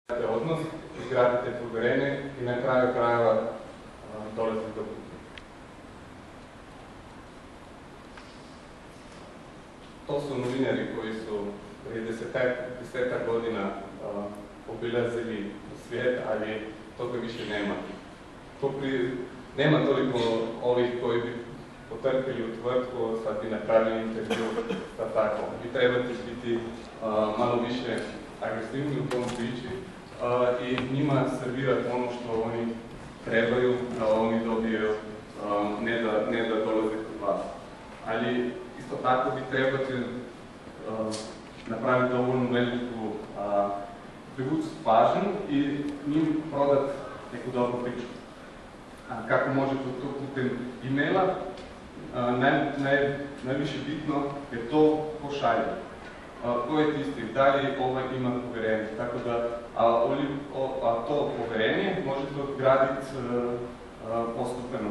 odnos, izgradite povjerenje i na kraju krajeva dolazite do puta. To su novinari koji su prije desetak godina obilazili svijet, ali toga više nema. Nema toliko ovih koji bi potrpili u tvrtku, sad bi napravili intervju sa tako. Vi trebate biti malo više agresivni u tom priči i njima servirati ono što oni trebaju, da oni dobiju, ne da dolaze kod vas. Ali isto tako vi trebate napraviti dovoljno veliku privući pažnju i njim prodati neku dobru priču. Kako možete to putem e-maila, najviše bitno je to ko šalje. Ko je tisti, da li ima povjerenje. Tako da, to povjerenje možete odgraditi postupeno.